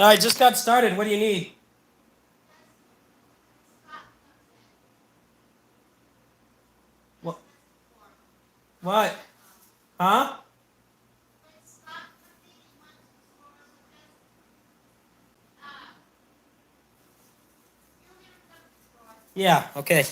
I just got started. What do you need? What? What? Huh? Yeah, okay.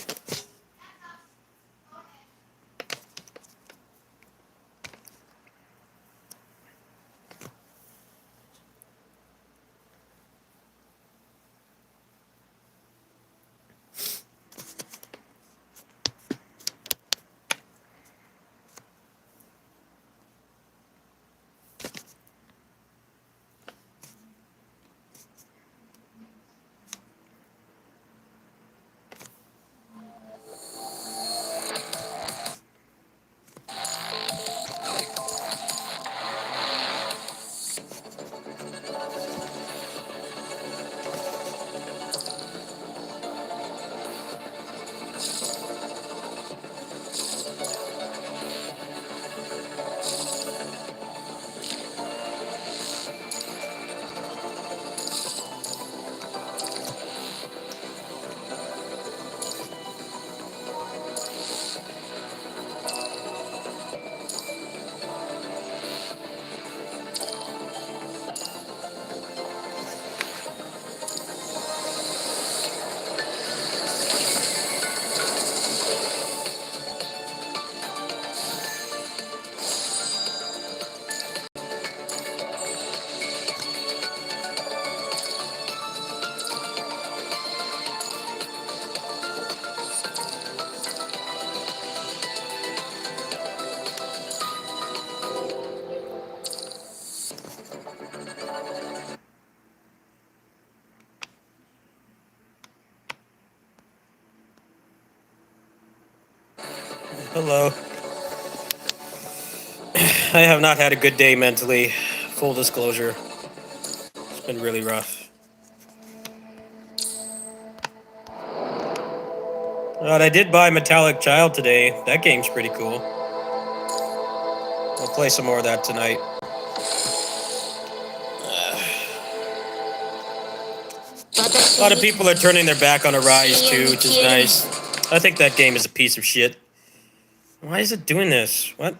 Hello. I have not had a good day mentally. Full disclosure. It's been really rough. But I did buy Metallic Child today. That game's pretty cool. I'll play some more of that tonight. A lot of people are turning their back on Arise too, which is nice. I think that game is a piece of shit. Why is it doing this? What?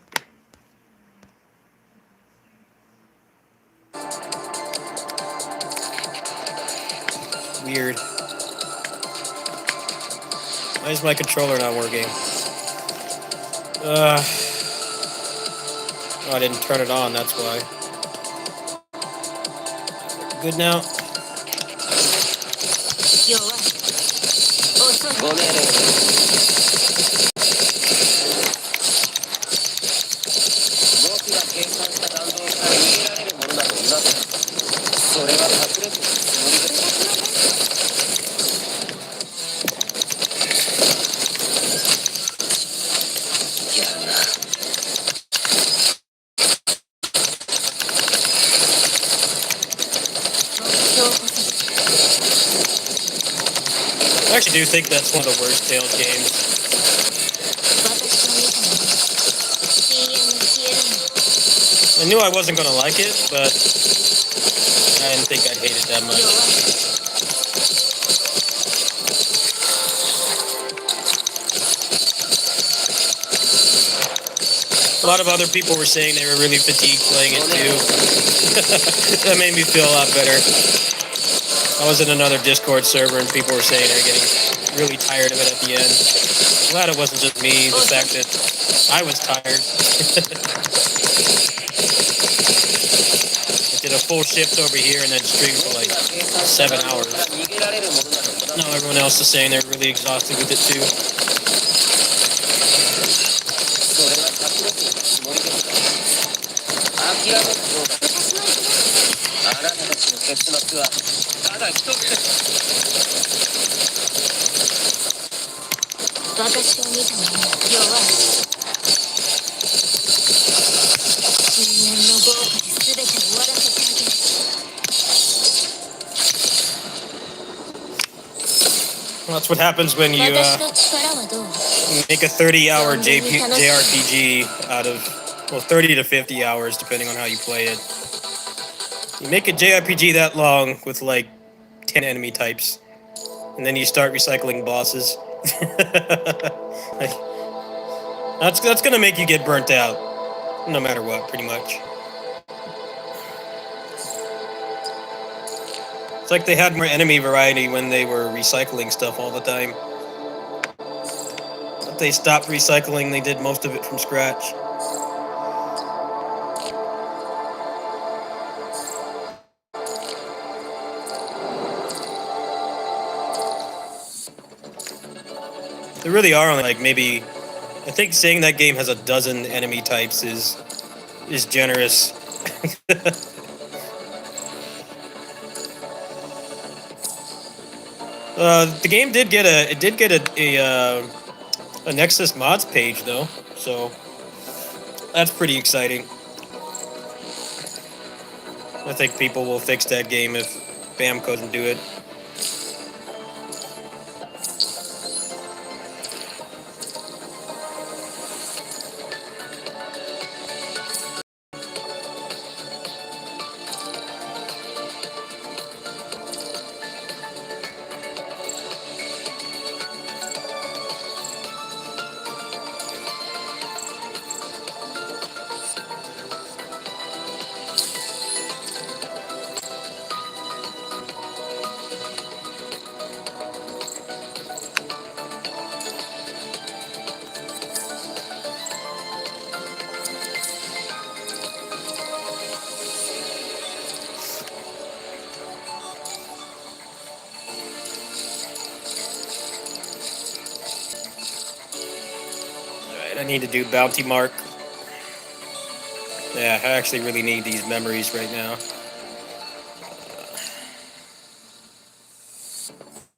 Weird. Why is my controller not working? Oh, I didn't turn it on, that's why. Good now? ご命令です僕が計算した弾道から逃げられるものなどいませんそれは隠れているつもりですやるな I actually do think that's one of the worst Tales games. I knew I wasn't gonna like it, but I didn't think I'd hate it that much. A lot of other people were saying they were really fatigued playing it too. That made me feel a lot better. I was in another Discord server and people were saying they're getting really tired of it at the end. I'm glad it wasn't just me, the fact that I was tired. I did a full shift over here and then streamed for like 7 hours. Now everyone else is saying they're really exhausted with it too. That's what happens when you make a 30-hour JRPG out of, well, 30 to 50 hours, depending on how you play it. You make a JRPG that long with like 10 enemy types, and then you start recycling bosses. Like, that's gonna make you get burnt out, no matter what, pretty much. It's like they had more enemy variety when they were recycling stuff all the time. But they stopped recycling, they did most of it from scratch. There really are only like maybe, I think saying that game has a dozen enemy types is generous. The game did get a Nexus mods page though, so that's pretty exciting. I think people will fix that game if Bam couldn't do it. Alright, I need to do Bounty Mark. Yeah, I actually really need these memories right now.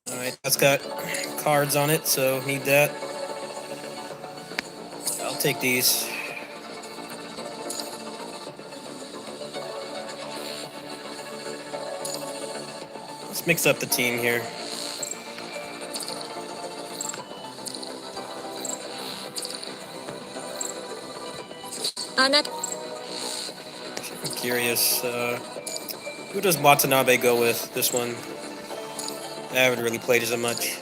Alright, that's got cards on it, so need that. I'll take these. Let's mix up the team here. I'm curious, who does Watanabe go with this one? I haven't really played as much.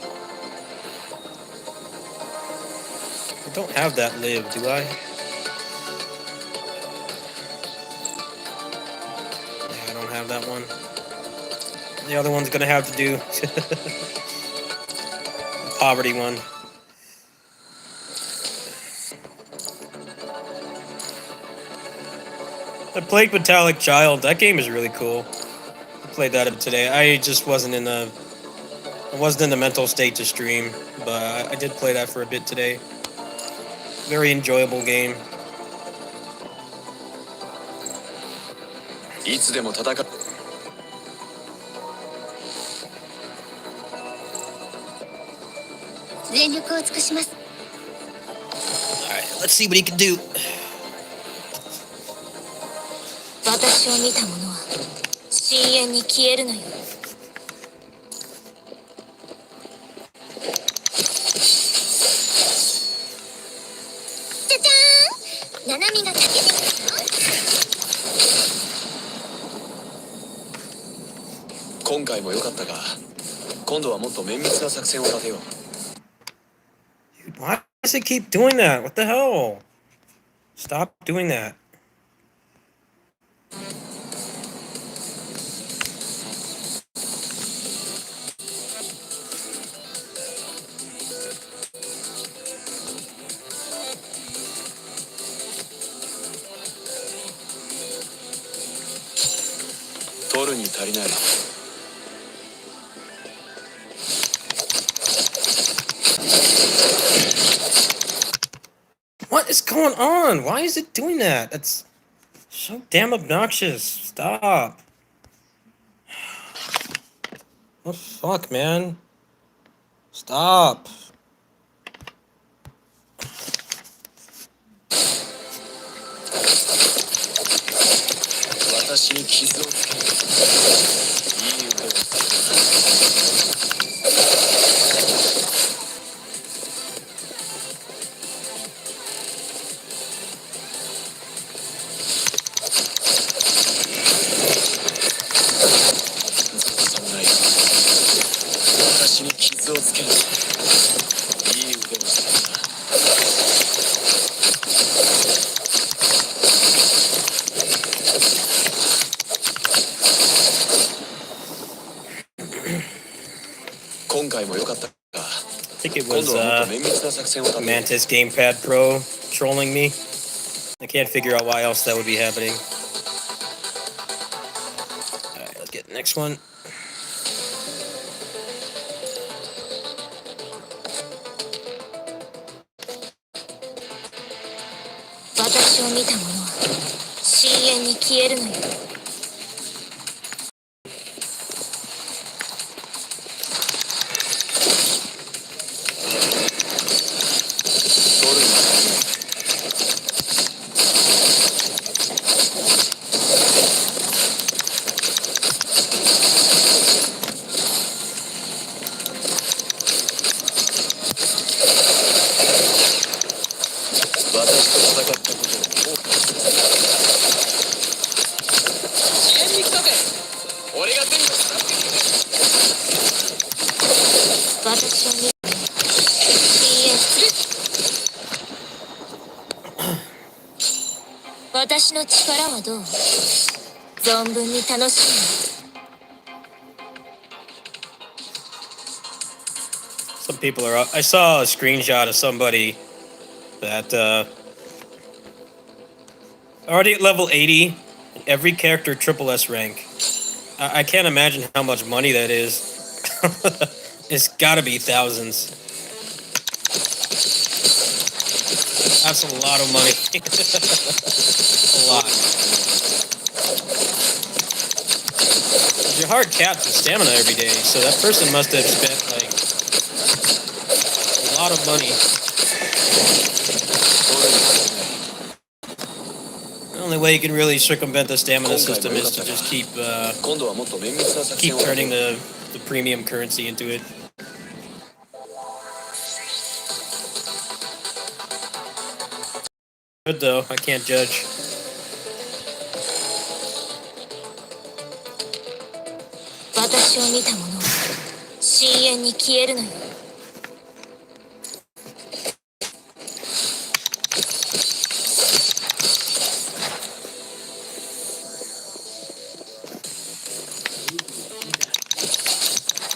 I don't have that live, do I? Yeah, I don't have that one. The other one's gonna have to do. The poverty one. I played Metallic Child. That game is really cool. I played that today. I just wasn't in the mental state to stream, but I did play that for a bit today. Very enjoyable game. Alright, let's see what he can do. 私を見た者は深淵に消えるのよ。じゃじゃーん、ナナミが炊けてきたよ。今回も良かったが、今度はもっと綿密な作戦を立てよう。 Dude, why does it keep doing that? What the hell? Stop doing that. What is going on? Why is it doing that? That's so damn obnoxious. Stop. What the fuck, man? Stop. think it was Mantis Gamepad Pro trolling me. I can't figure out why else that would be happening. Alright, let's get the next one. Some people are up. I saw a screenshot of somebody that already at level 80, every character triple S rank. I can't imagine how much money that is. It's gotta be thousands. That's a lot of money. A lot. Your heart caps with stamina every day, so that person must have spent like a lot of money. The only way you can really circumvent the stamina system is to just keep turning the premium currency into it. Good though, I can't judge.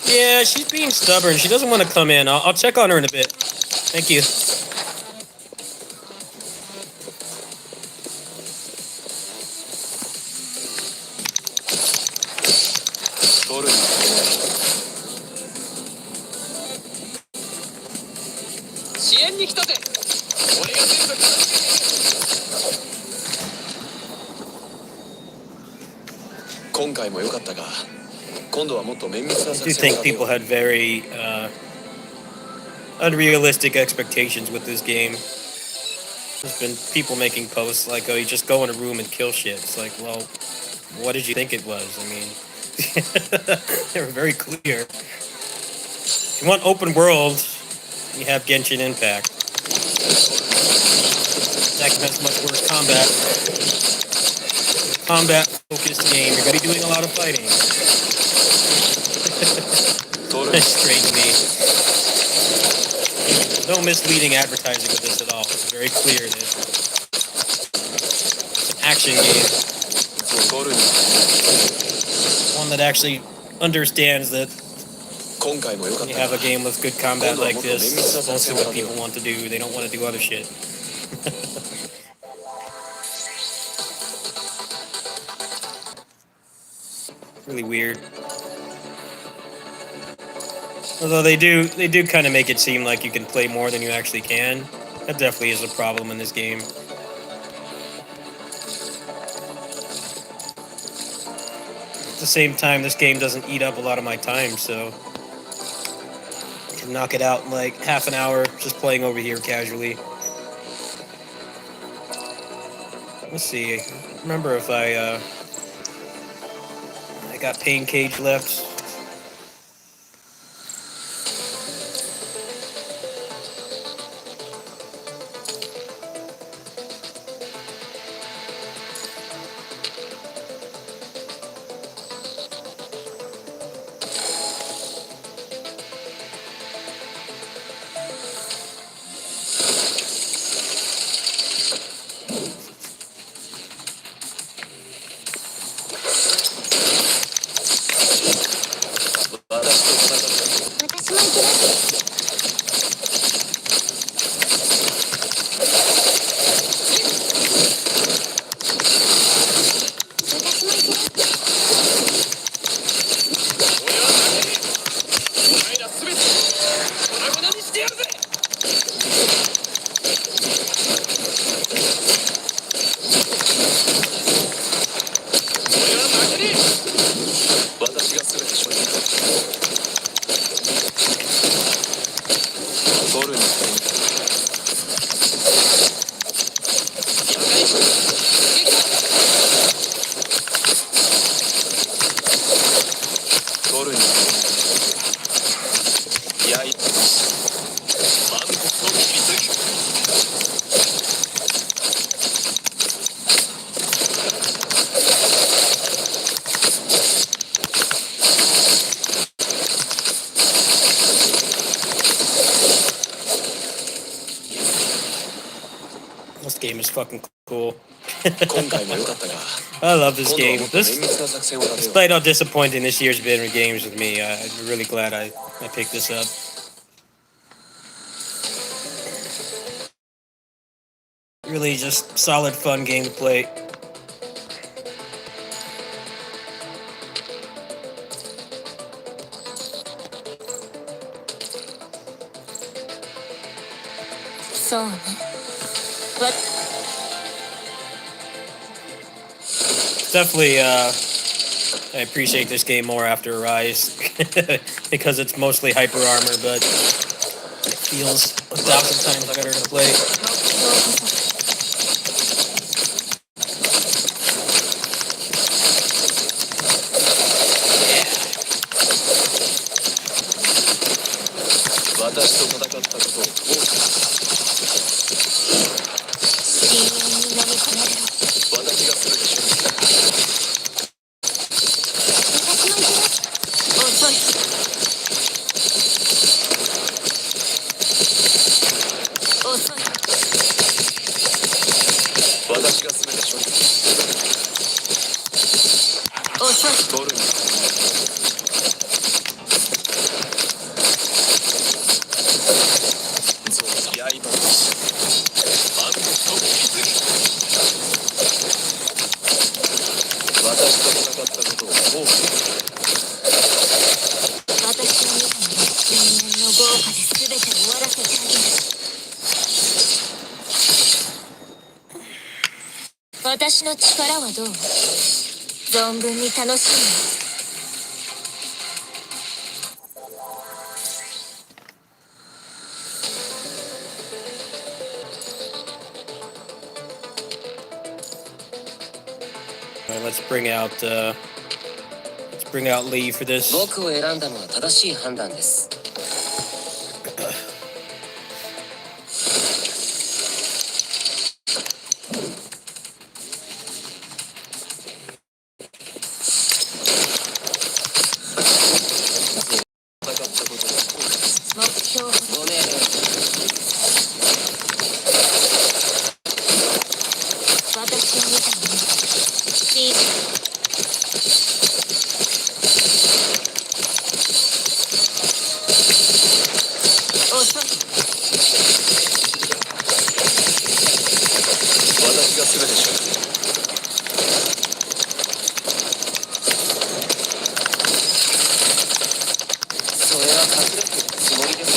Yeah, she's being stubborn. She doesn't want to come in. I'll check on her in a bit. Thank you. I do think people had very unrealistic expectations with this game. There's been people making posts like, oh, you just go in a room and kill shit. It's like, well, what did you think it was? I mean, they were very clear. If you want open world, you have Genshin Impact. That has much worse combat. Combat-focused game. You're going to be doing a lot of fighting. Strange me. No misleading advertising with this at all. It's very clear that it's an action game. One that actually understands that when you have a game with good combat like this, it's mostly what people want to do. They don't want to do other shit. Really weird. Although they do kind of make it seem like you can play more than you actually can. That definitely is a problem in this game. At the same time, this game doesn't eat up a lot of my time, so I can knock it out in like half an hour just playing over here casually. Let's see. Remember if I got Pain Cage left. 取るにやい満足のキリツギThis game is fucking cool. 今回も良かったが I love this 今度は game. もっと綿 This, 密な作戦を立てよう despite how disappointing this year's been with games with me, I'm really glad I picked this up. Really just solid, fun game to play.そうね。わ Definitely, I appreciate this game more after Rise because it's mostly hyper armor, but it feels 1,000 times better to play. 私と戦ったことを後悔深淵に飲み込まれろ。私が全て処理する私の池だ。遅い。遅い。私が全て処理する遅い。取るにそう刃の満足のキリツギ私と戦ったことを後悔私を見たのは人間の豪華で全て終わらせてあげる。私の力はどう？存分に楽しむ。Alright, let's bring out Lee for this. 僕を選んだのは正しい判断です 目標をご命令私を見たのは深遅い。私が全て処理するそれは隠れているつもりです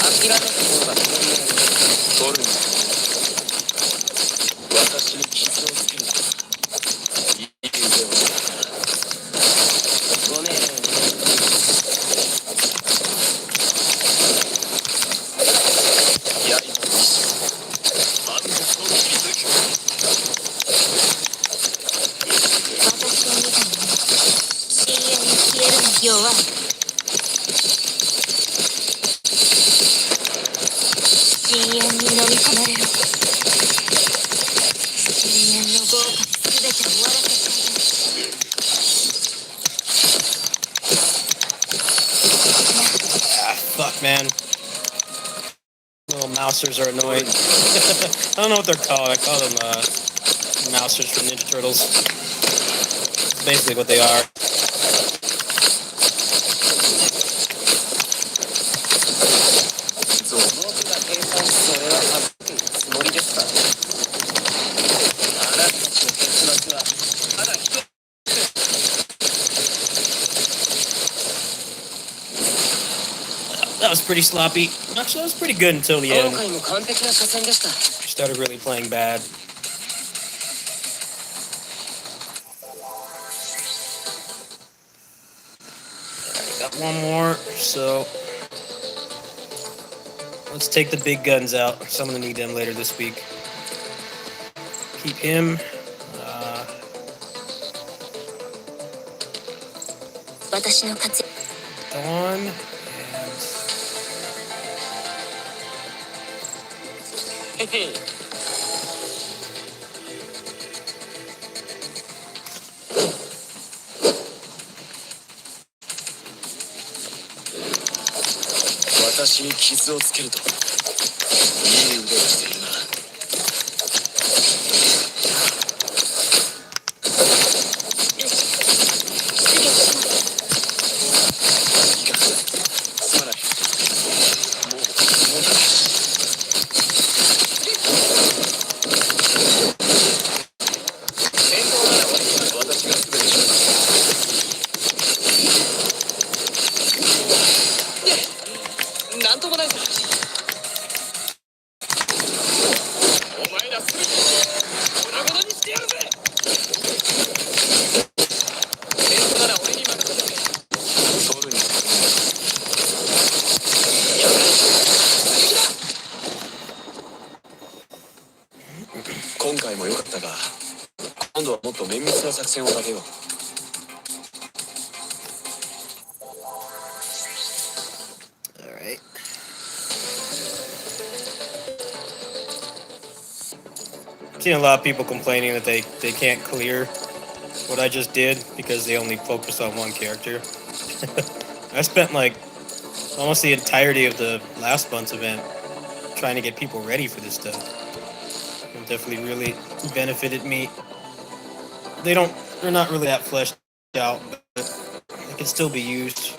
諦めた方が取り合い取るんだ私に傷をつけるいい腕をご命令刃の満足のキリツギ私を見たのは深淵に消えるの弱い。深淵に飲み込まれろ。深淵の豪華で全て終わらせてあげる。Ah, fuck, man. Little mousers are annoying. I don't know what they're called. I call them mousers from Ninja Turtles. That's basically what they are. そう僕が計算しそれは省くつもりですかあなたたちの結末はただ一つ That was pretty sloppy. Actually, that was pretty good until the 今 end. 回も完璧な作戦でした Started really playing bad. Alright, got one more, so let's take the big guns out. So I'm gonna need them later this week. Keep him. 私の活 Dawn and へへ。私に傷をつけるといい腕がしているな。すまない。もうだ。戦闘なら私が全てします。なんともないさ。お前らすぐ粉々にしてやるぜ。戦闘なら俺に任せてくれ。取るにやめろ。今回も良かったが、今度はもっと綿密な作戦を立てよう。alright. I've seen a lot of people complaining that they can't clear what I just did because they only focused on one character. I spent like almost the entirety of the last month's event trying to get people ready for this stuff. It definitely really benefited me. They're not really that fleshed out, but they can still be used.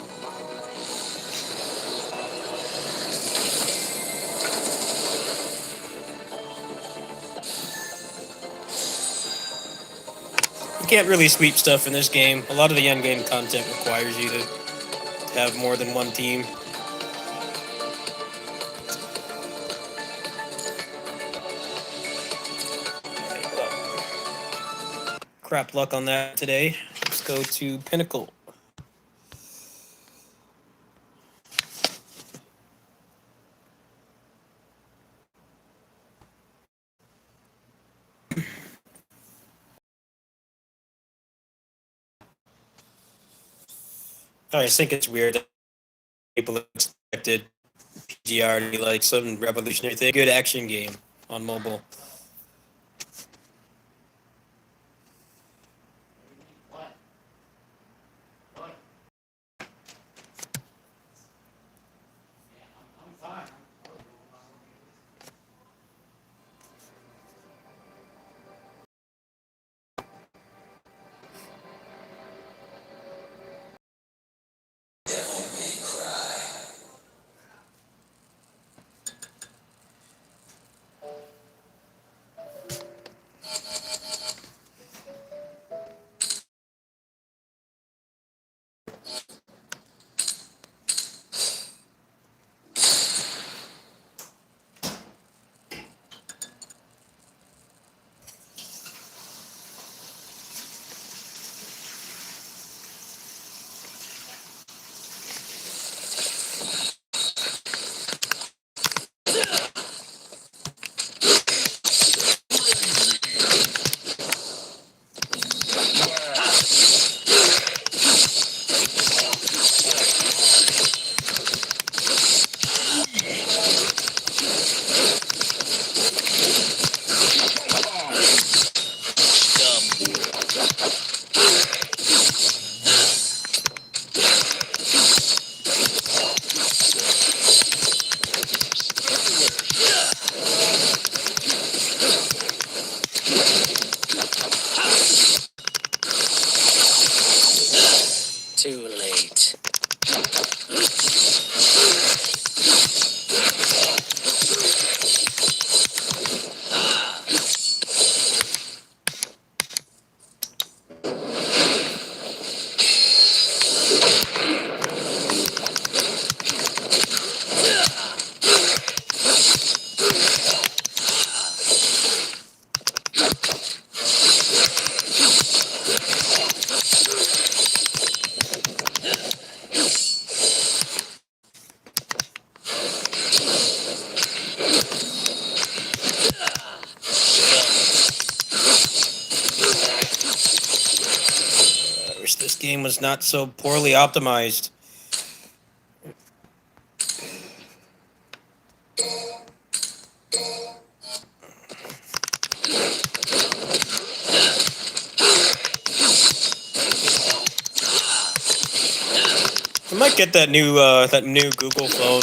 You can't really sweep stuff in this game. A lot of the end game content requires you to have more than one team. Crap luck on that today. Let's go to Pinnacle. I just think it's weird that people expected PGR to be like some revolutionary thing. Good action game on mobile. game was not so poorly optimized. I might get that new Google phone,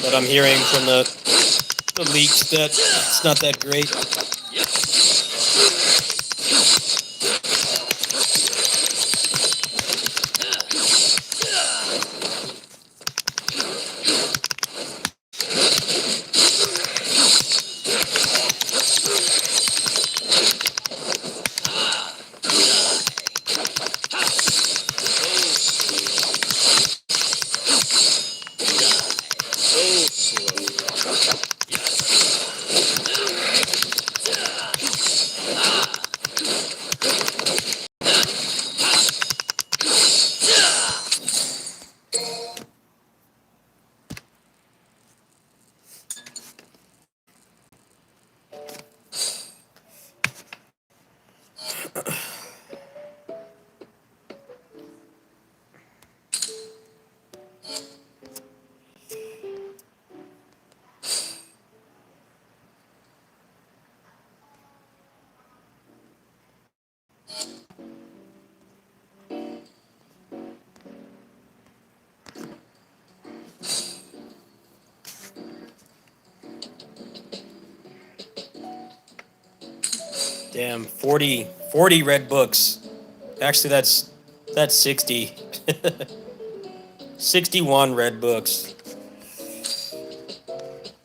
but I'm hearing from the leaks that it's not that great. Damn, 40 red books. Actually, that's 60. 61 red books.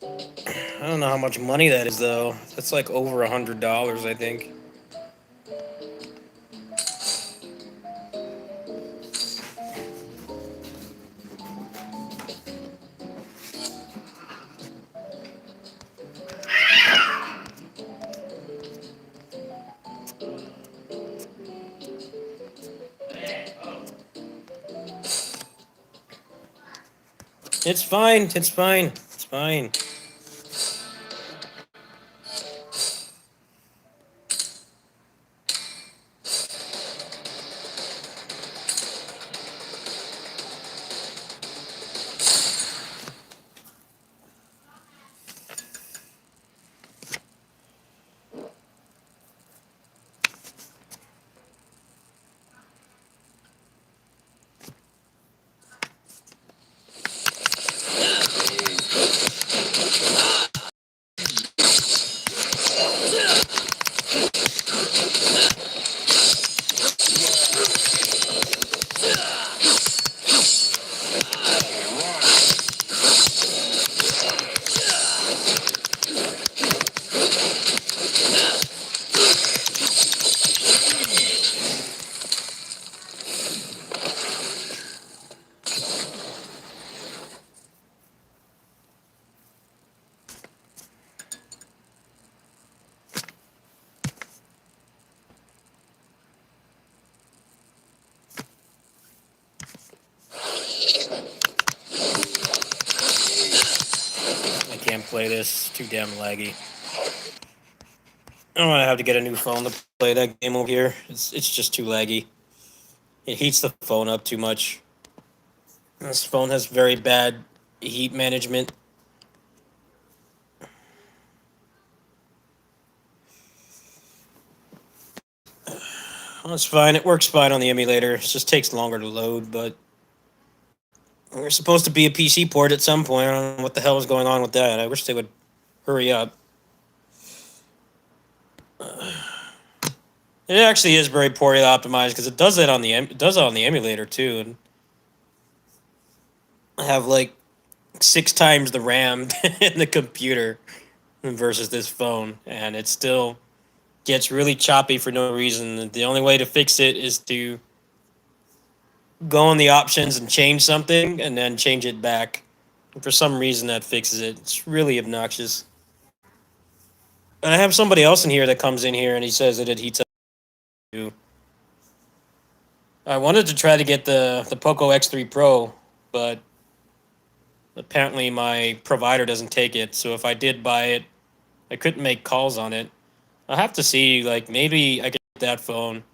I don't know how much money that is, though. That's like over $100, I think. It's fine. It's fine. It's fine. I can't play this. Too damn laggy. I'm gonna have to get a new phone to play that game over here. It's just too laggy. It heats the phone up too much. This phone has very bad heat management. Well, it's fine. It works fine on the emulator. It just takes longer to load, but we're supposed to be a PC port at some point. I don't know what the hell is going on with that. I wish they would hurry up. It actually is very poorly optimized because it does it on the emulator too, and I have like 6 times the RAM in the computer versus this phone, and it still gets really choppy for no reason. The only way to fix it is to go in the options and change something, and then change it back. And for some reason, that fixes it. It's really obnoxious. And I have somebody else in here that comes in here and he says that it heats up too. I wanted to try to get the Poco X3 Pro, but apparently my provider doesn't take it. So if I did buy it, I couldn't make calls on it. I'll have to see, like, maybe I could get that phone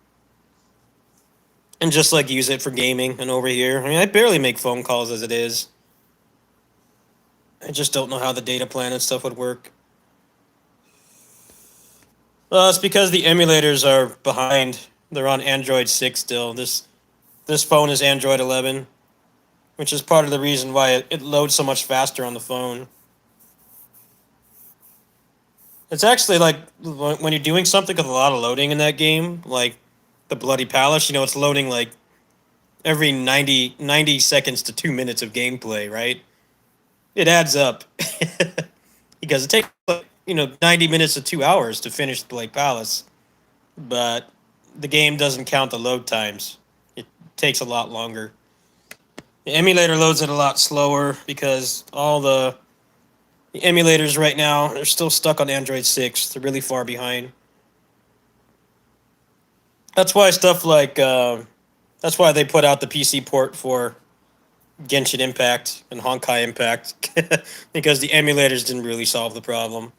and just like use it for gaming. And over here, I mean, I barely make phone calls as it is. I just don't know how the data plan and stuff would work. It's because the emulators are behind. They're on Android 6 still. This phone is Android 11, which is part of the reason why it loads so much faster on the phone. It's actually like when you're doing something with a lot of loading in that game, like the Bloody Palace, it's loading like every 90 seconds to 2 minutes of gameplay, right? It adds up. Because it takes, 90 minutes to 2 hours to finish the Bloody Palace. But the game doesn't count the load times. It takes a lot longer. The emulator loads it a lot slower because all the emulators right now are still stuck on Android 6. They're really far behind. That's why stuff like that's why they put out the PC port for Genshin Impact and Honkai Impact because the emulators didn't really solve the problem.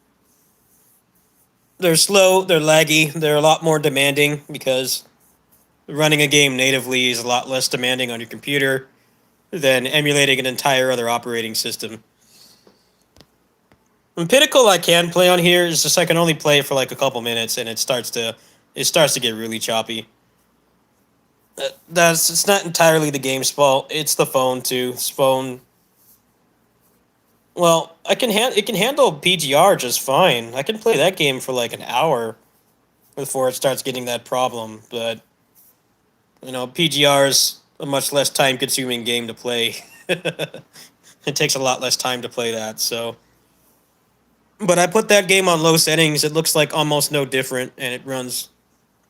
They're slow, they're laggy, they're a lot more demanding because running a game natively is a lot less demanding on your computer than emulating an entire other operating system. And Pinnacle I can play on here, it's just I can only play it for like a couple minutes and it starts to get really choppy. It's not entirely the game's fault. It's the phone too. This phone. Well, it can handle PGR just fine. I can play that game for like an hour before it starts getting that problem. But PGR is a much less time-consuming game to play. It takes a lot less time to play that. So, but I put that game on low settings. It looks like almost no different, and it runs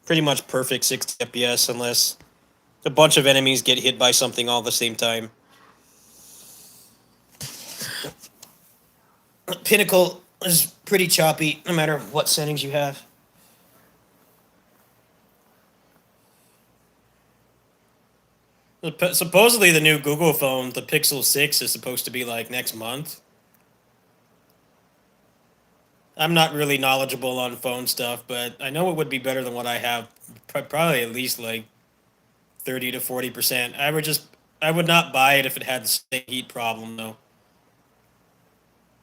pretty much perfect 60 FPS unless a bunch of enemies get hit by something all at the same time. Pinnacle is pretty choppy no matter what settings you have. Supposedly the new Google phone, the Pixel 6, is supposed to be like next month. I'm not really knowledgeable on phone stuff, but I know it would be better than what I have. Probably at least like 30 to 40%. I would not buy it if it had the same heat problem though.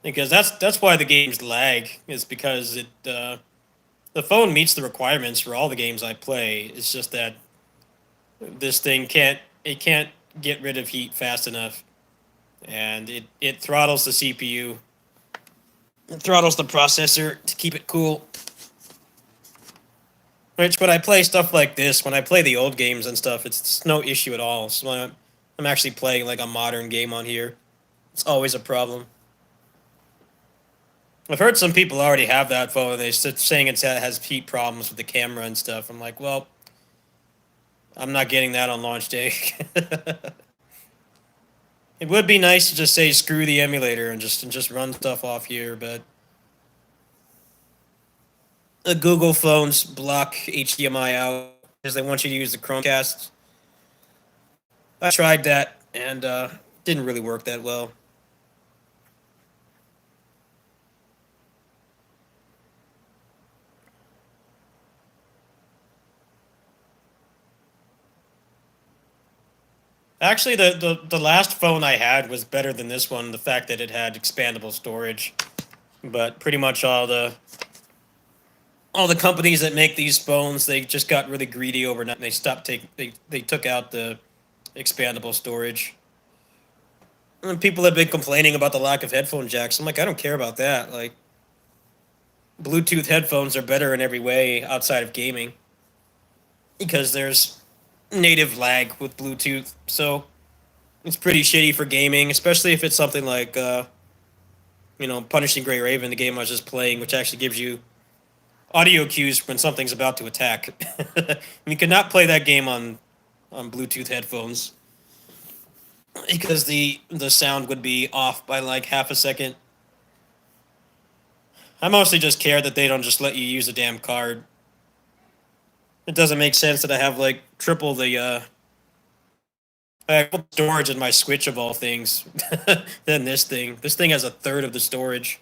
Because that's why the games lag, is because the phone meets the requirements for all the games I play. It's just that this thing can't get rid of heat fast enough, and it throttles the CPU. It throttles the processor to keep it cool. Which when I play stuff like this, when I play the old games and stuff, it's no issue at all. So I'm actually playing like a modern game on here. It's always a problem. I've heard some people already have that phone. They're saying it has heat problems with the camera and stuff. I'm like, well, I'm not getting that on launch day. It would be nice to just say screw the emulator and just run stuff off here, but the Google phones block HDMI out because they want you to use the Chromecast. I tried that and didn't really work that well. Actually, the last phone I had was better than this one. The fact that it had expandable storage, but pretty much all the companies that make these phones, they just got really greedy overnight. And they stopped they took out the expandable storage. And people have been complaining about the lack of headphone jacks. I'm like, I don't care about that. Like, Bluetooth headphones are better in every way outside of gaming because there's native lag with Bluetooth. So it's pretty shitty for gaming, especially if it's something like, Punishing Gray Raven, the game I was just playing, which actually gives you audio cues when something's about to attack. You cannot play that game on Bluetooth headphones because the sound would be off by like half a second. I mostly just care that they don't just let you use a damn card. It doesn't make sense that I have like triple the storage in my Switch of all things than this thing. This thing has a third of the storage.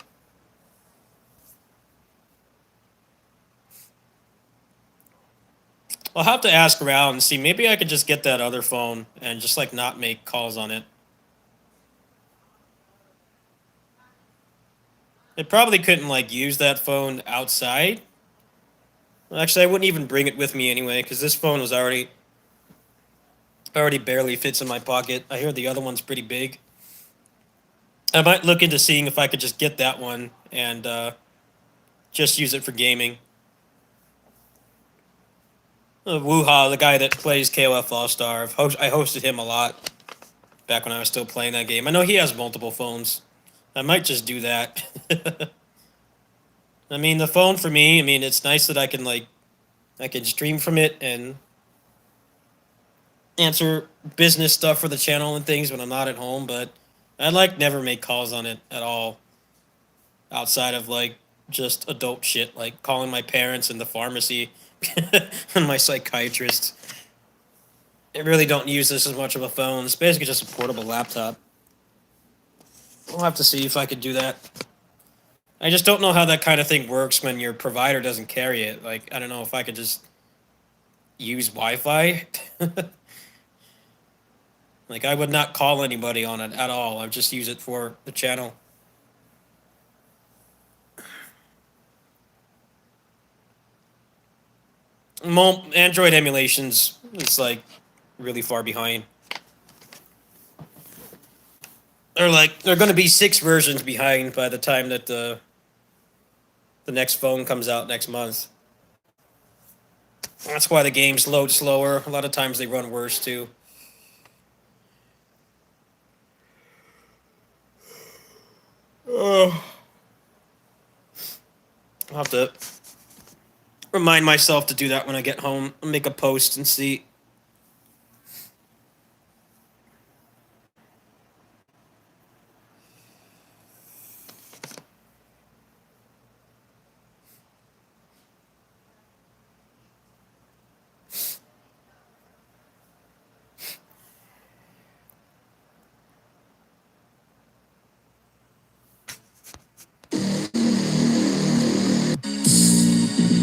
I'll have to ask around and see. Maybe I could just get that other phone and just like not make calls on it. I probably couldn't like use that phone outside. Actually, I wouldn't even bring it with me anyway because this phone was already barely fits in my pocket. I hear the other one's pretty big. I might look into seeing if I could just get that one and just use it for gaming. Wuha, the guy that plays KOF All Star, I hosted him a lot back when I was still playing that game. I know he has multiple phones. I might just do that. I mean, the phone for me, I mean, it's nice that I can stream from it and answer business stuff for the channel and things when I'm not at home, but I like never make calls on it at all outside of like just adult shit like calling my parents and the pharmacy and my psychiatrist. I really don't use this as much of a phone. It's basically just a portable laptop. We'll have to see if I could do that. I just don't know how that kind of thing works when your provider doesn't carry it. Like, I don't know if I could just use Wi-Fi. Like, I would not call anybody on it at all. I would just use it for the channel. Android emulations, it's like really far behind. They're going to be 6 versions behind by the time that the next phone comes out next month. That's why the games load slower. A lot of times they run worse too. I'll have to remind myself to do that when I get home. I'll make a post and see.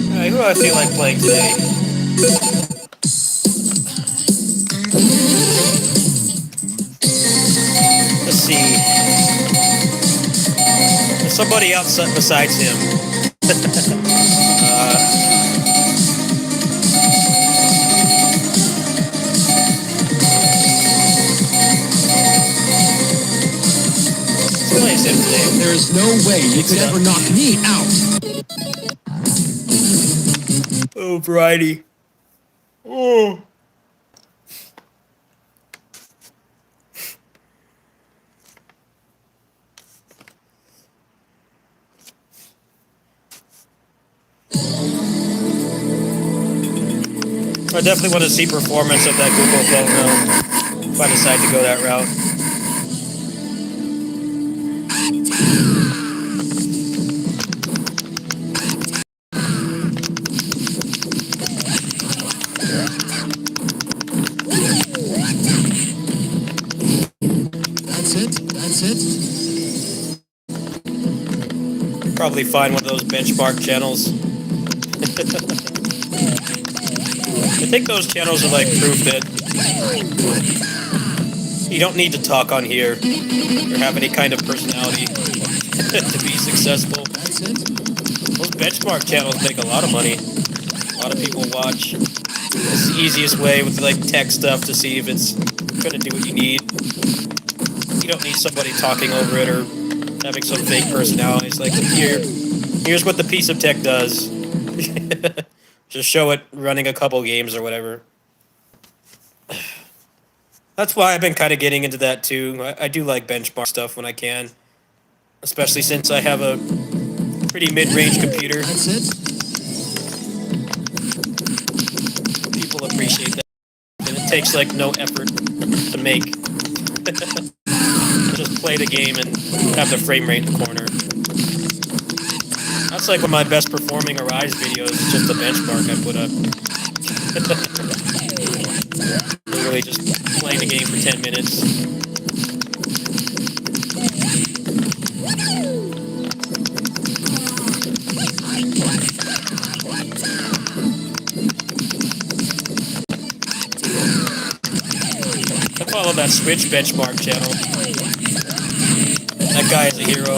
Alright, who do I feel like playing today? Let's see. There's somebody else besides him. Let's play him today. There's no way you could ever knock me out. Oh, variety. Oh. I definitely want to see performance of that Google phone though, if I decide to go that route. That's it. Probably find one of those benchmark channels. I think those channels are like proof that you don't need to talk on here or have any kind of personality to be successful. Those benchmark channels make a lot of money. A lot of people watch. It's the easiest way with like tech stuff to see if it's gonna do what you need. You don't need somebody talking over it or having some fake personality. It's like, here's what the piece of tech does. Just show it running a couple games or whatever. That's why I've been kind of getting into that too. I do like benchmark stuff when I can. Especially since I have a pretty mid-range computer. That's it. People appreciate that. And it takes like no effort to make. Just play the game and have the frame rate in the corner. That's like one of my best performing Arise videos, is just the benchmark I put up. Literally just playing the game for 10 minutes. follow that Switch benchmark channel. That guy is a hero.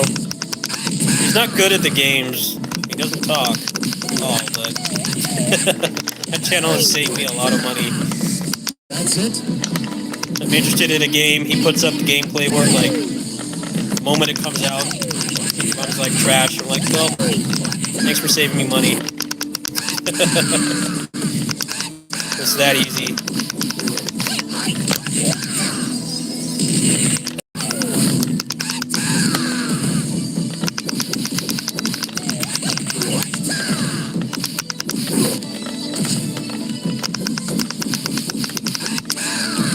He's not good at the games. He doesn't talk at all, but that channel has saved me a lot of money. That's it. I'm interested in a game. He puts up the gameplay where, like, the moment it comes out, it runs like trash. I'm like, well, thanks for saving me money. It's that easy.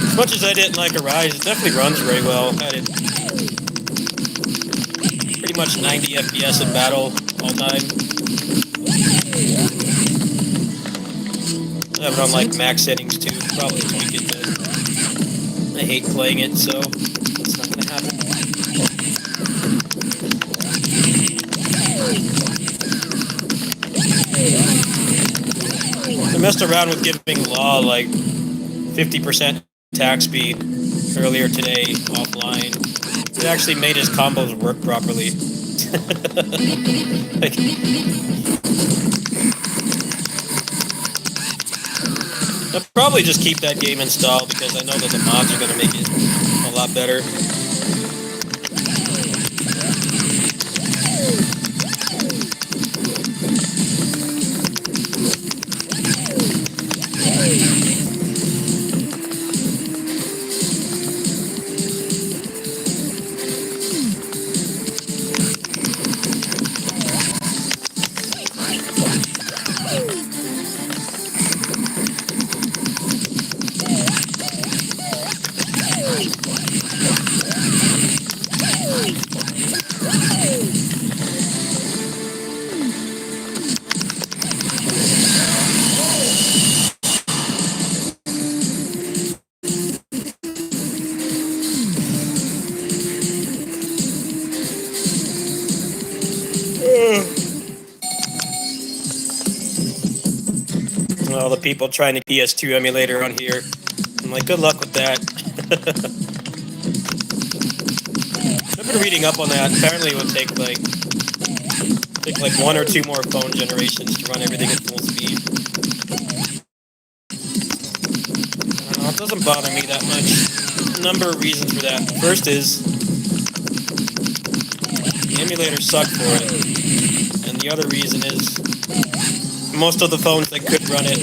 As much as I didn't like Arise, it definitely runs very well. I had it pretty much 90 FPS in battle all time. I have it on like max settings too, probably tweak it, but I hate playing it, so it's not gonna happen. I messed around with giving Law like 50% attack speed earlier today offline. It actually made his combos work properly. Like, I'll probably just keep that game installed because I know that the mods are going to make it a lot better. All the people trying to PS2 emulator on here. I'm like, good luck with that. I've been reading up on that. Apparently it would take like 1 or 2 more phone generations to run everything at full speed. I don't know, it doesn't bother me that much. A number of reasons for that. First is the emulators suck for it. And the other reason is most of the phones that could run it,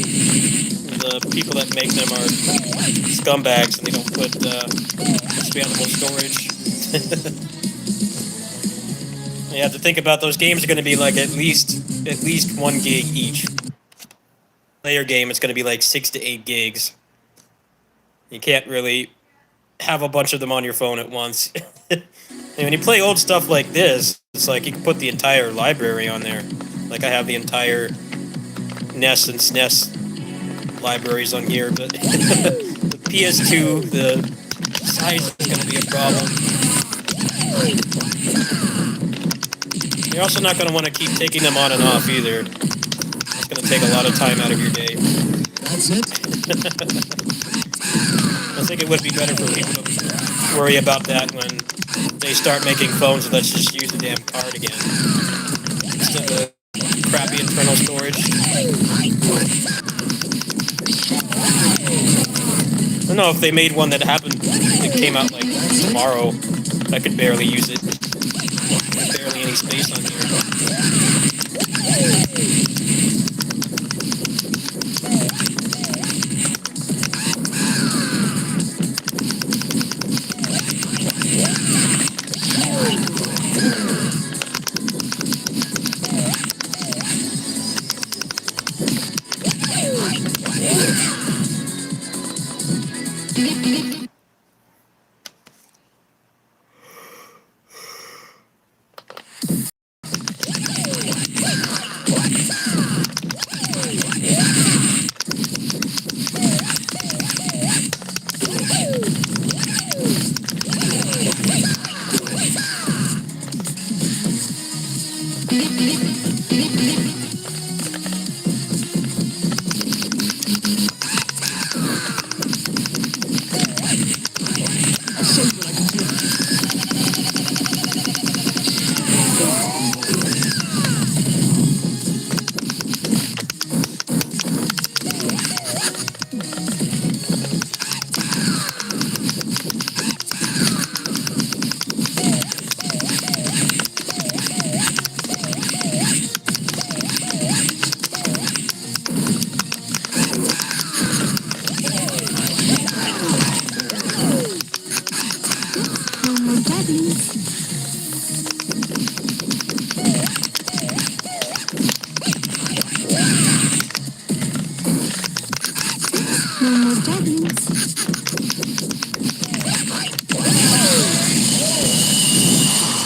the people that make them are scumbags and they don't put expandable storage. You have to think about those games are going to be like at least 1 gig each. Player game, it's going to be like 6 to 8 gigs. You can't really have a bunch of them on your phone at once. And when you play old stuff like this, it's like you can put the entire library on there. Like I have the entire NES and SNES libraries on here, but the PS2, the size is going to be a problem. You're also not going to want to keep taking them on and off either. It's going to take a lot of time out of your day. That's it. I think it would be better for people to worry about that when they start making phones. Let's just use the damn card again instead of crappy internal storage. I don't know if they made one that came out like tomorrow. I could barely use it. Barely any space on here.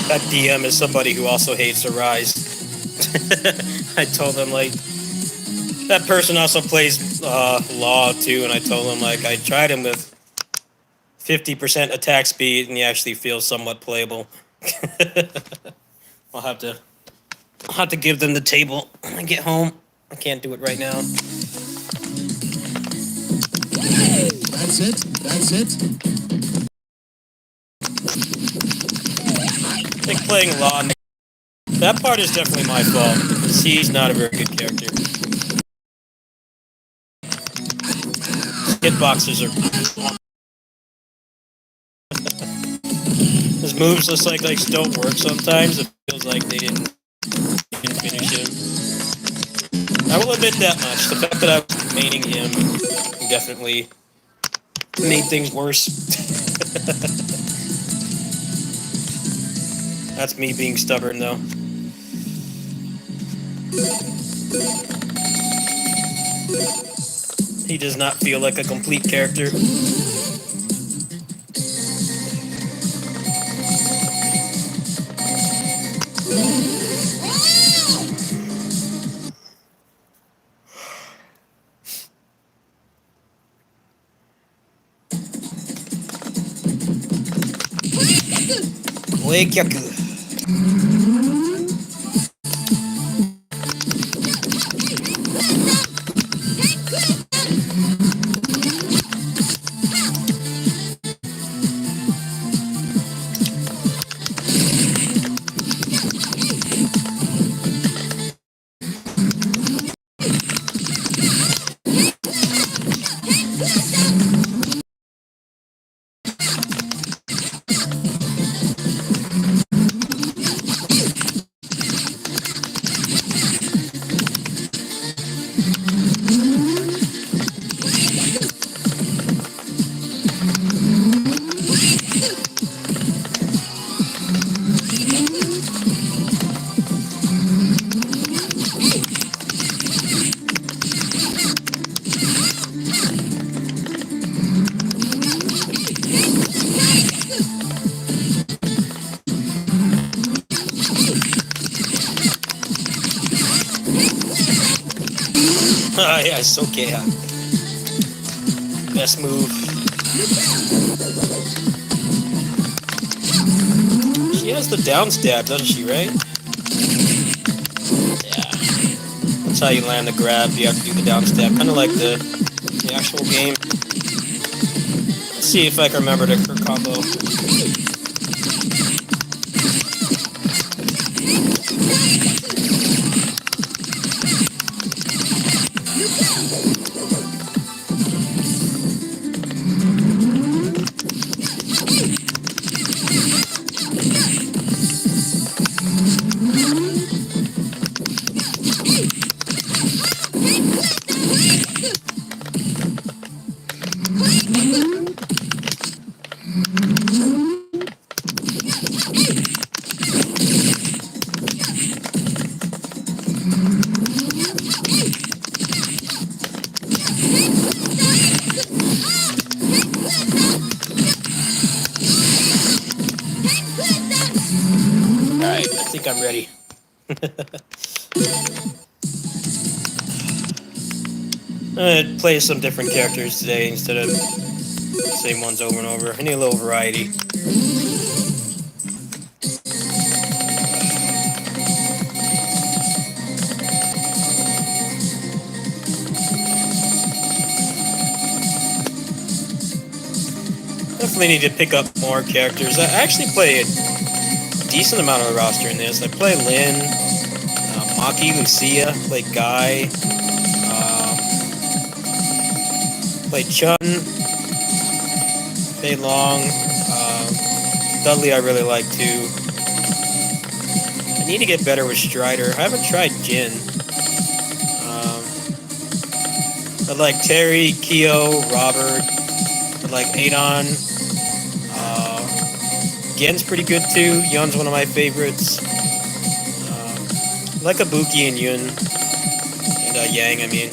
That DM is somebody who also hates Arise. I told him, like, that person also plays Law too, and I told him, like, I tried him with 50% attack speed, and he actually feels somewhat playable. I'll have to give them the table when I get home. I can't do it right now. That's it. That's it. I think playing Law, that part is definitely my fault. He's not a very good character. Hitboxes are. His moves just like don't work sometimes. It feels like they didn't finish him. I will admit that much. The fact that I was maining him definitely made things worse. That's me being stubborn, though. He does not feel like a complete character. Oekyaku. Ah, yeah, it's okay. Best move. She has the down stab, doesn't she, right? Yeah. That's how you land the grab. You have to do the down stab. Kind of like the actual game. Let's see if I can remember her combo. Alright, I think I'm ready. I'm gonna play some different characters today instead of the same ones over and over. I need a little variety. Definitely need to pick up more characters. I actually play a decent amount of the roster in this. I play Lin, Maki, Lucia, play Guy, play Chun, Fei Long, Dudley I really like too. I need to get better with Strider. I haven't tried Jin. I like Terry, Kyo, Robert. I like Adon. Gen's pretty good too. Yun's one of my favorites. I like Ibuki and Yun. And Yang, I mean.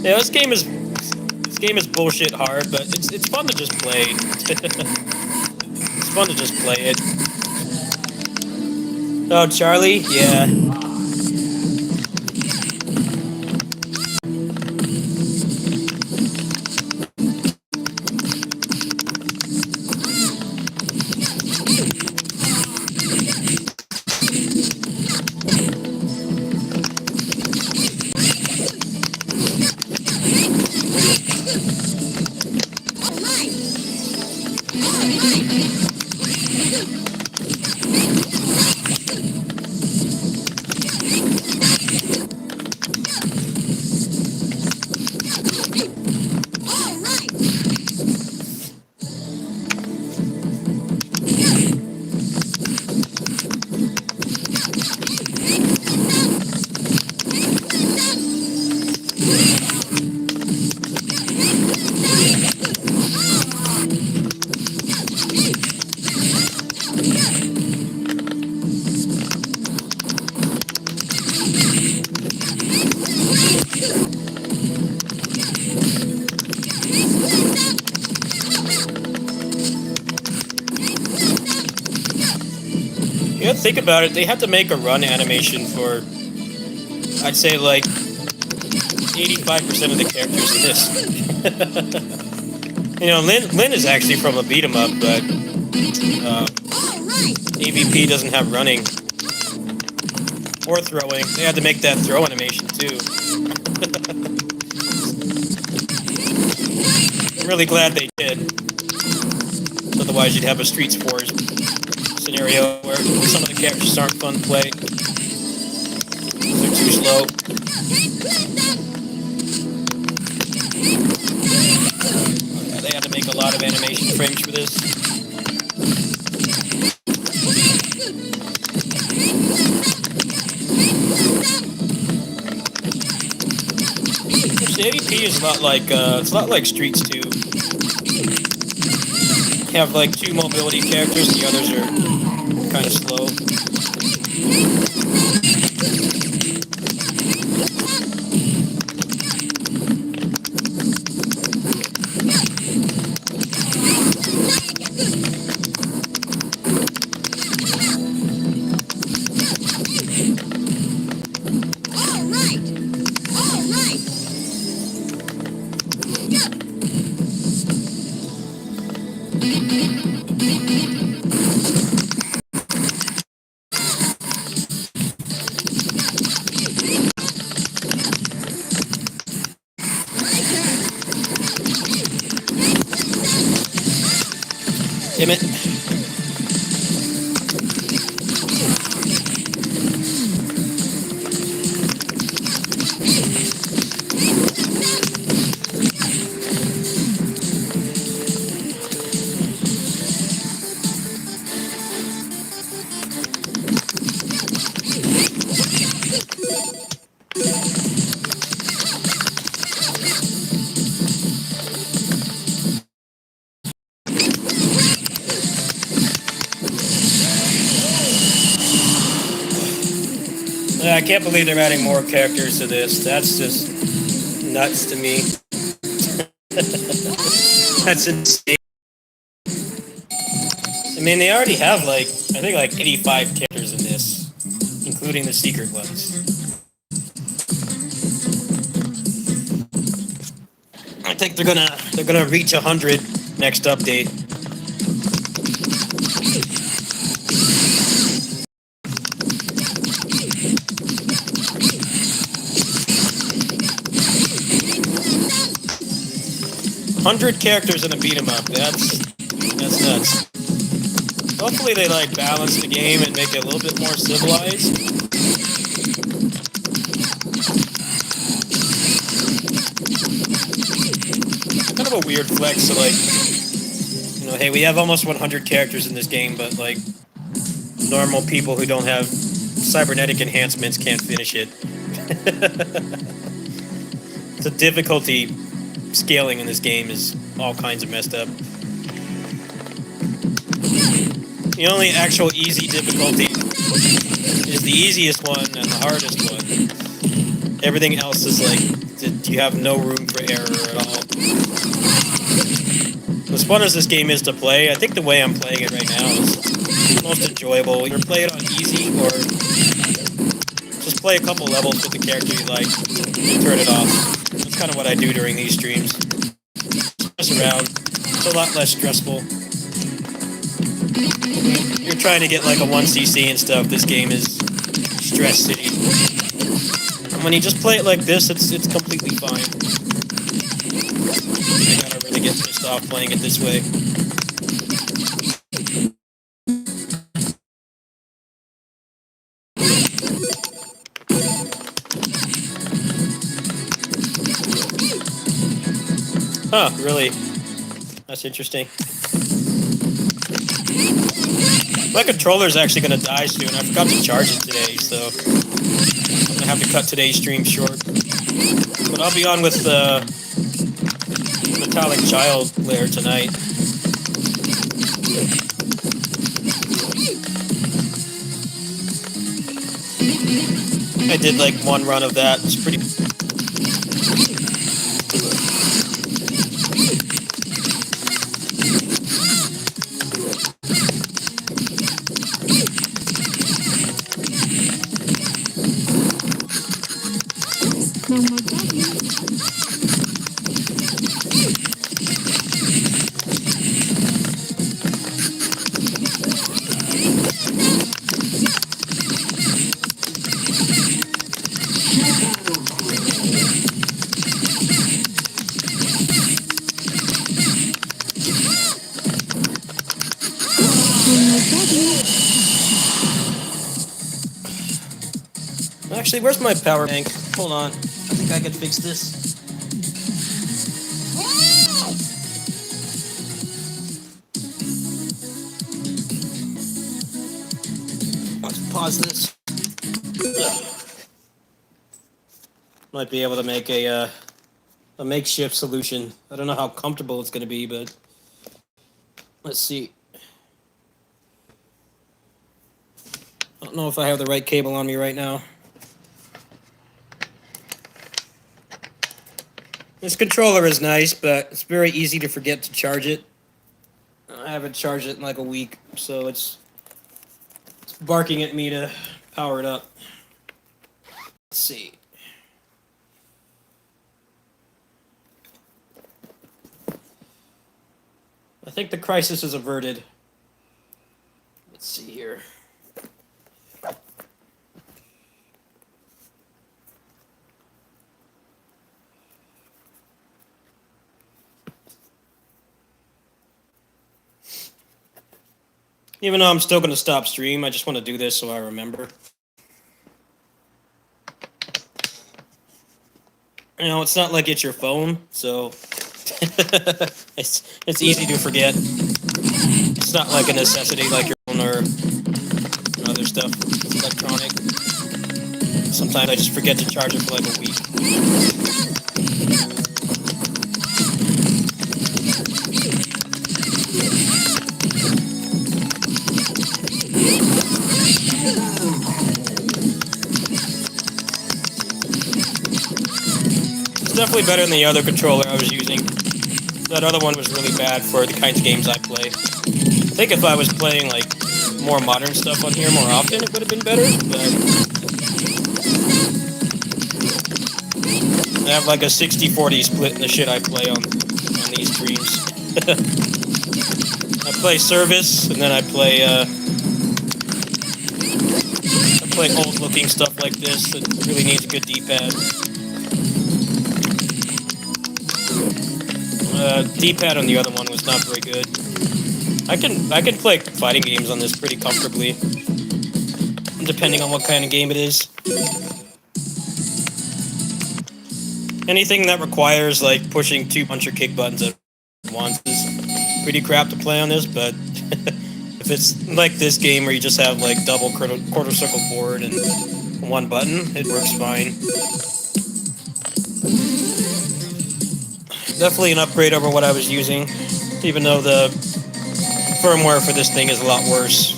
Yeah, this game is bullshit hard, but it's fun to just play. It's fun to just play it. Oh, Charlie? Yeah. You gotta think about it, they had to make a run animation for, I'd say, like, 85% of the characters in this. You know, Lynn is actually from a beat-em-up, but AVP doesn't have running or throwing. They had to make that throw animation, too. I'm really glad they did. Otherwise, you'd have a Streets 4 scenario where some of the characters aren't fun to play. They're too slow. Yeah, they had to make a lot of animation frames for this. The AVP is a lot like it's a lot like Streets 2. You have like 2 mobility characters, the others are kind of slow. Damn it. I can't believe they're adding more characters to this. That's just nuts to me. That's insane. I mean, they already have like, I think like 85 characters in this, including the secret ones. I think they're gonna reach 100 next update. $100 characters in a beat 'em up. That's nuts. Hopefully they like balance the game and make it a little bit more civilized. Kind of a weird flex to like, you know, hey, we have almost 100 characters in this game, but like normal people who don't have cybernetic enhancements can't finish it. The difficulty scaling in this game is all kinds of messed up. The only actual easy difficulty is the easiest one and the hardest one. Everything else is like perfect. You have no room for error at all. As fun as this game is to play, I think the way I'm playing it right now is most enjoyable. Either play it on easy or just play a couple levels with the character you like and turn it off. That's kind of what I do during these streams. Mess around. It's a lot less stressful. You're trying to get like a 1cc and stuff. This game is stress city. And when you just play it like this, it's completely fine. I gotta really get pissed off playing it this way. Huh, really? That's interesting. My controller's actually gonna die soon. I forgot to charge it today, so I'm gonna have to cut today's stream short. But I'll be on with Metallic Child later tonight. I did like one run of that. It's pretty. Actually, where's my power bank? Hold on. I think I can fix this. Let's pause this. Might be able to make a makeshift solution. I don't know how comfortable it's going to be, but let's see. I don't know if I have the right cable on me right now. This controller is nice, but it's very easy to forget to charge it. I haven't charged it in like a week, so it's barking at me to power it up. Let's see. I think the crisis is averted. Let's see here. Even though I'm still going to stop stream, I just want to do this so I remember. You know, it's not like it's your phone, so it's easy to forget. It's not like a necessity like your phone or other stuff. It's electronic. Sometimes I just forget to charge it for like a week. Definitely better than the other controller I was using. That other one was really bad for the kinds of games I play. I think if I was playing like more modern stuff on here more often, it would have been better, but I have like a 60-40 split in the shit I play on these streams. I play service, and then I play old looking stuff like this that really needs a good D-pad. D-pad on the other one was not very good. I can play fighting games on this pretty comfortably, depending on what kind of game it is. Anything that requires like pushing two punch or kick buttons at once is pretty crap to play on this, but if it's like this game where you just have like double quarter circle forward and one button, it works fine. Definitely an upgrade over what I was using, even though the firmware for this thing is a lot worse.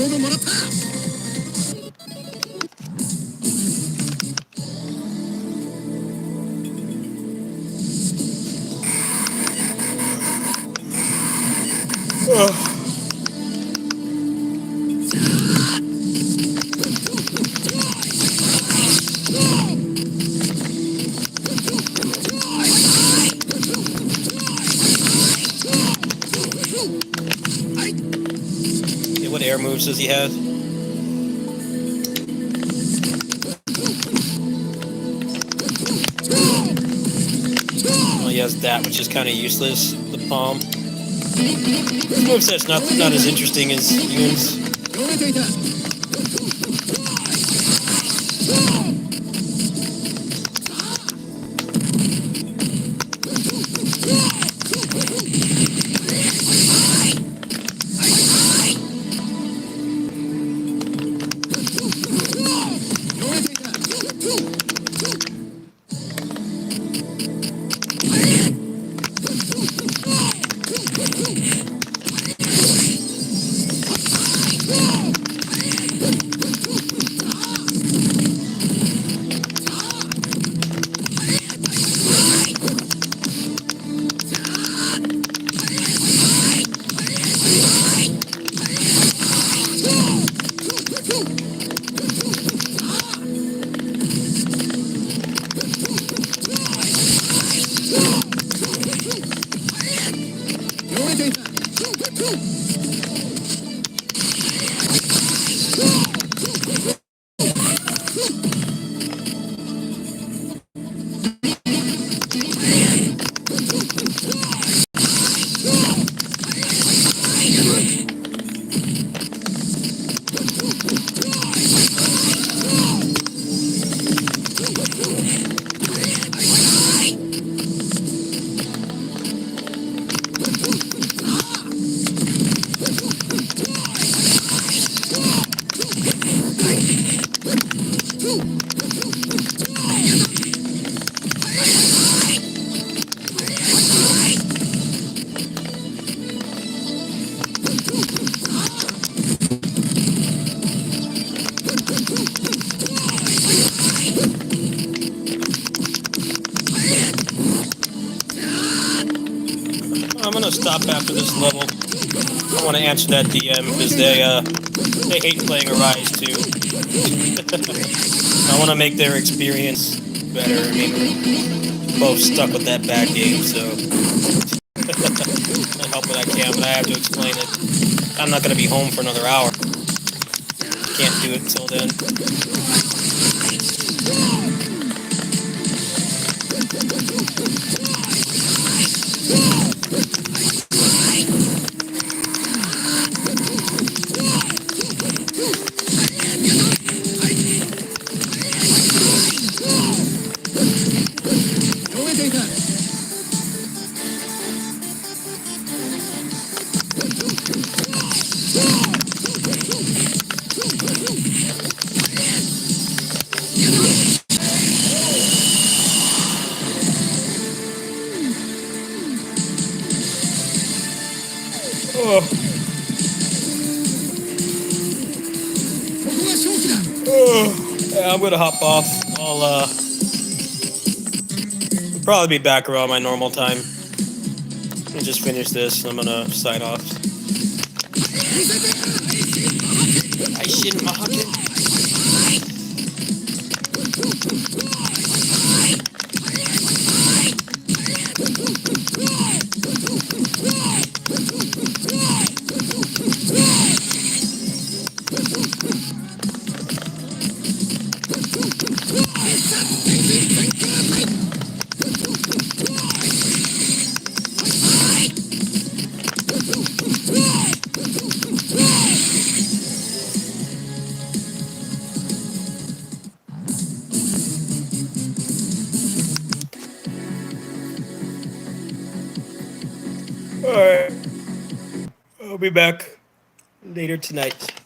勝負もらった。Yeah, what air moves does he have? Well, he has that, which is kind of useless. The palm. His moveset's not as interesting as Yoon's. 読めていた。I'm gonna stop after this level. I want to answer that DM because they hate playing Arise too. I want to make their experience better. I mean, both stuck with that bad game, so I help what I can, but I have to explain it. I'm not gonna be home for another hour. Can't do it till then. Oh. Yeah, I'm gonna hop off. I'll probably be back around my normal time. And just finish this. I'm gonna sign off. I shouldn't mock it. Alright. I'll be back later tonight.